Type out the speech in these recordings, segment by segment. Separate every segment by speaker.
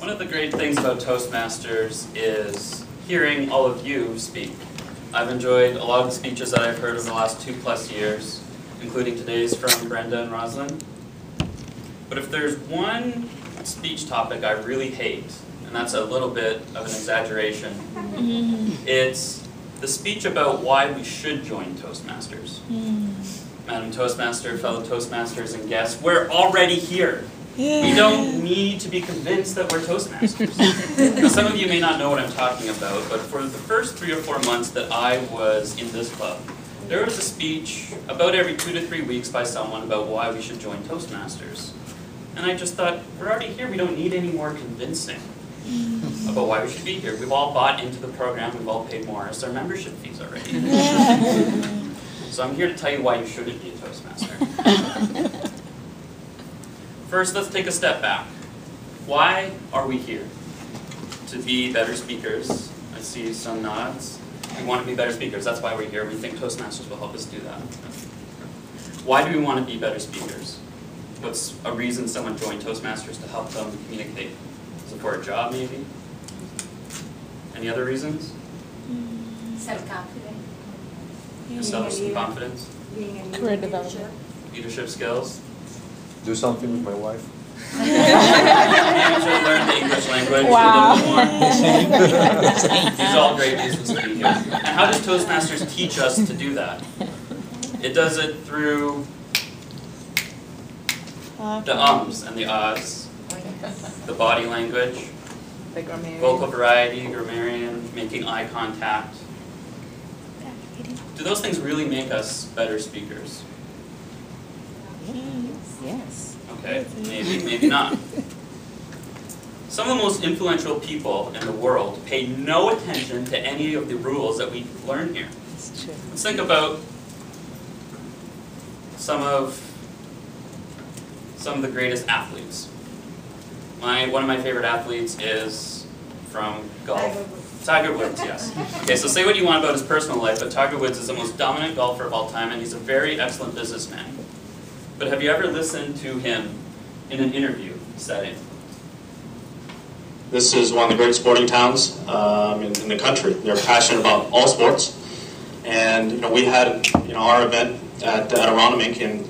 Speaker 1: One of the great things about Toastmasters is hearing all of you speak. I've enjoyed a lot of the speeches that I've heard over the last 2+ years, including today's from Brenda and Rosalind. But if there's one speech topic I really hate, and that's a little bit of an exaggeration, it's the speech about why we should join Toastmasters. Madam Toastmaster, fellow Toastmasters, and guests, we're already here. We don't need to be convinced that we're Toastmasters. Now, some of you may not know what I'm talking about, but for the first 3 or 4 months that I was in this club, there was a speech about every 2 to 3 weeks by someone about why we should join Toastmasters. And I just thought, we're already here, we don't need any more convincing about why we should be here. We've all bought into the program, we've all paid more as our membership fees already. So I'm here to tell you why you shouldn't be a Toastmaster. First, let's take a step back. Why are we here? To be better speakers. I see some nods. We want to be better speakers. That's why we're here. We think Toastmasters will help us do that. Why do we want to be better speakers? What's a reason someone joined Toastmasters to help them communicate? Is it for a job, maybe? Any other reasons?
Speaker 2: Self-confidence.
Speaker 1: Self-confidence?
Speaker 3: Career development.
Speaker 1: Leadership skills?
Speaker 4: Do something with my wife.
Speaker 1: And to learn the English language a little more. These are all great reasons to be here. And how does Toastmasters teach us to do that? It does it through the ums and the ahs, the body language, vocal variety, grammarian, making eye contact. Do those things really make us better speakers?
Speaker 3: Yes.
Speaker 1: Okay, maybe, maybe not. Some of the most influential people in the world pay no attention to any of the rules that we learn here.
Speaker 3: That's true.
Speaker 1: Let's think about some of the greatest athletes. One of my favorite athletes is from golf. Tiger Woods, yes. Okay, so say what you want about his personal life, but Tiger Woods is the most dominant golfer of all time, and he's a very excellent businessman. But have you ever listened to him in an interview setting?
Speaker 5: This is one of the great sporting towns in the country. They're passionate about all sports, and we had our event at Aronimink, and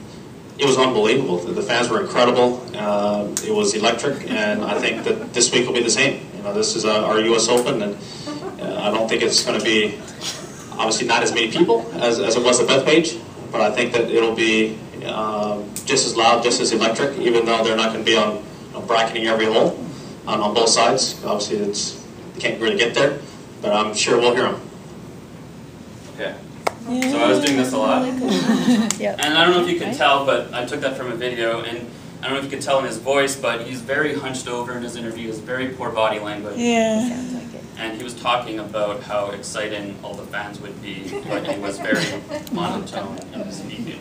Speaker 5: it was unbelievable. The fans were incredible. It was electric, and I think that this week will be the same. This is our U.S. Open, and I don't think it's going to be obviously not as many people as it was at Bethpage, but I think that it'll be just as loud, just as electric, even though they're not going to be on bracketing every hole on both sides. Obviously, you can't really get there, but I'm sure we'll hear them.
Speaker 1: Okay. So I was doing this a lot. And I don't know if you can tell, but I took that from a video, and I don't know if you can tell in his voice, but he's very hunched over in his interview. He has very poor body language.
Speaker 3: Yeah. Sounds like it.
Speaker 1: And he was talking about how exciting all the fans would be, but he was very monotone in his speaking.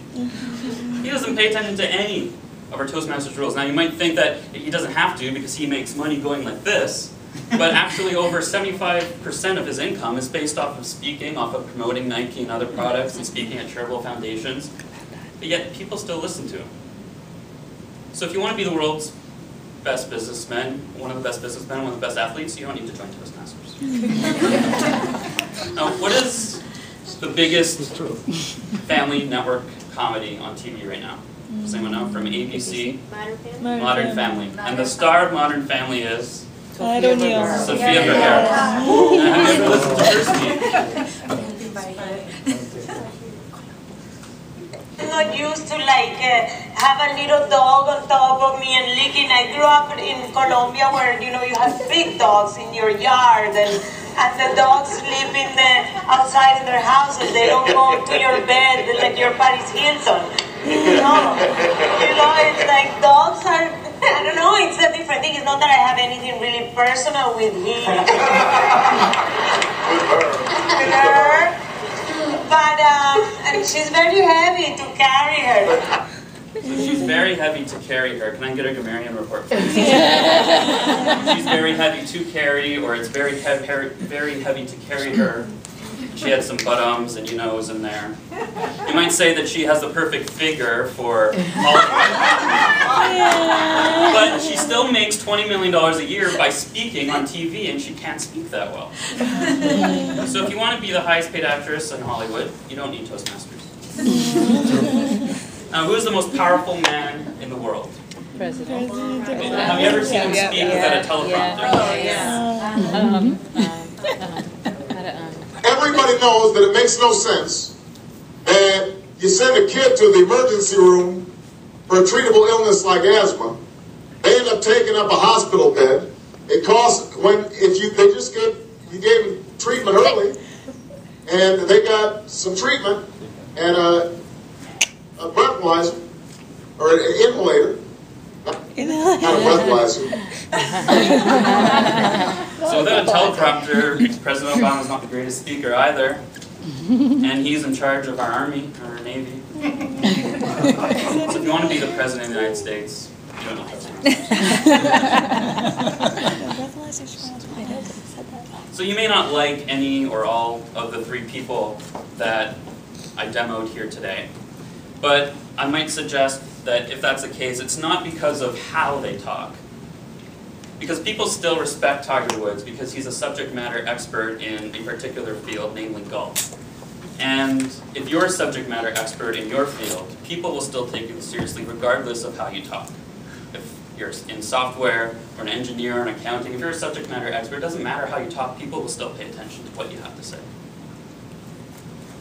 Speaker 1: He doesn't pay attention to any of our Toastmasters rules. Now you might think that he doesn't have to because he makes money going like this, but actually over 75% of his income is based off of speaking, off of promoting Nike and other products and speaking at charitable foundations, but yet people still listen to him. So if you want to be the world's best businessman, one of the best businessmen, one of the best athletes, you don't need to join Toastmasters. Now, what is the biggest family network comedy on TV right now? Does anyone know? From ABC? Modern Family. And the star of Modern Family is?
Speaker 3: Sofia
Speaker 1: Vergara. Have you ever listened to her speak?
Speaker 6: I used to have a little dog on top of me and licking. I grew up in Colombia where you have big dogs in your yard, and the dogs live outside of their houses. They don't go to your bed like your Paris Hilton. It's like dogs are, I don't know, it's a different thing. It's not that I have anything really personal with him. But, and she's very heavy to carry her.
Speaker 1: So she's very heavy to carry her. Can I get a grammarian report, please? She's very heavy to carry, or it's very heavy to carry her. she had some butt-ums and you-knows in there. You might say that she has the perfect figure for Hollywood. But she still makes $20 million a year by speaking on TV, and she can't speak that well. So if you want to be the highest paid actress in Hollywood, you don't need Toastmasters. Now, who is the most powerful man in the world?
Speaker 3: President.
Speaker 1: Have you ever seen him speak without a teleprompter?
Speaker 2: Everybody knows that it makes no sense that you send a kid to the emergency room for a treatable illness like asthma. They end up taking up a hospital bed. It costs you gave them treatment early, and they got some treatment and a breathalyzer or an inhalator. Not a breathalyzer.
Speaker 1: So without a teleprompter, President Obama's not the greatest speaker either. And he's in charge of our Army, or our Navy. So if you want to be the President of the United States, you don't know So you may not like any or all of the 3 people that I demoed here today. But I might suggest that if that's the case, it's not because of how they talk. Because people still respect Tiger Woods because he's a subject matter expert in a particular field, namely golf. And if you're a subject matter expert in your field, people will still take you seriously regardless of how you talk. If you're in software, or an engineer, or an accounting, if you're a subject matter expert, it doesn't matter how you talk, people will still pay attention to what you have to say.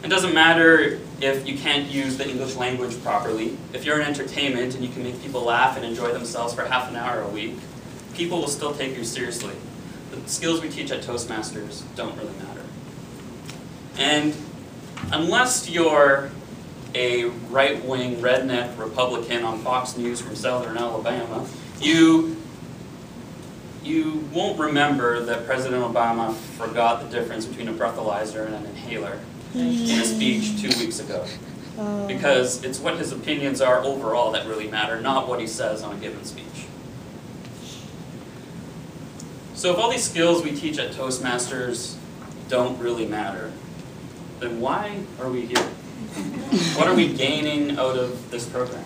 Speaker 1: It doesn't matter if you can't use the English language properly. If you're in entertainment and you can make people laugh and enjoy themselves for half an hour a week, people will still take you seriously. The skills we teach at Toastmasters don't really matter. And unless you're a right-wing redneck Republican on Fox News from Southern Alabama, you won't remember that President Obama forgot the difference between a breathalyzer and an inhaler in a speech 2 weeks ago. Because it's what his opinions are overall that really matter, not what he says on a given speech. So if all these skills we teach at Toastmasters don't really matter, then why are we here? What are we gaining out of this program?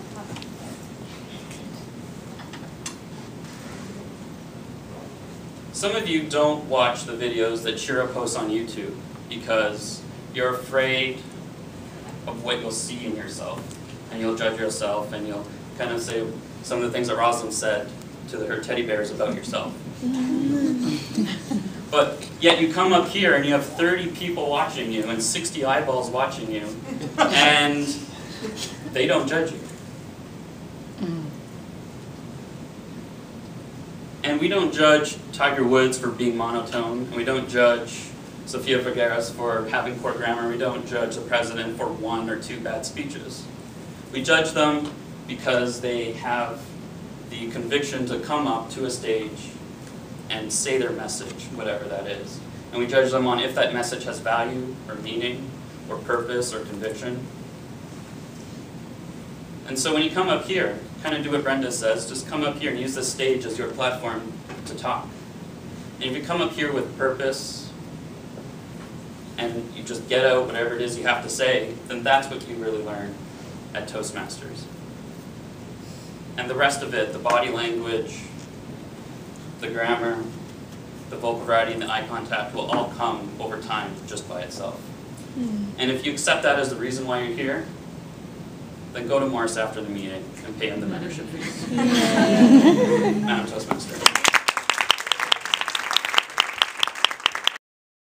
Speaker 1: Some of you don't watch the videos that Shira posts on YouTube because you're afraid of what you'll see in yourself, and you'll judge yourself, and you'll kind of say some of the things that Rosalind said to her teddy bears about yourself. But yet you come up here and you have 30 people watching you and 60 eyeballs watching you, and they don't judge you. And we don't judge Tiger Woods for being monotone, and we don't judge Sofia Figueres for having poor grammar, we don't judge the president for 1 or 2 bad speeches. We judge them because they have the conviction to come up to a stage and say their message, whatever that is. And we judge them on if that message has value, or meaning, or purpose, or conviction. And so when you come up here, kind of do what Brenda says, just come up here and use the stage as your platform to talk. And if you come up here with purpose, and you just get out whatever it is you have to say, then that's what you really learn at Toastmasters. And the rest of it, the body language, the grammar, the vocal variety, and the eye contact will all come over time just by itself. And if you accept that as the reason why you're here, then go to Morris after the meeting and pay him the membership fees. Madam Toastmaster.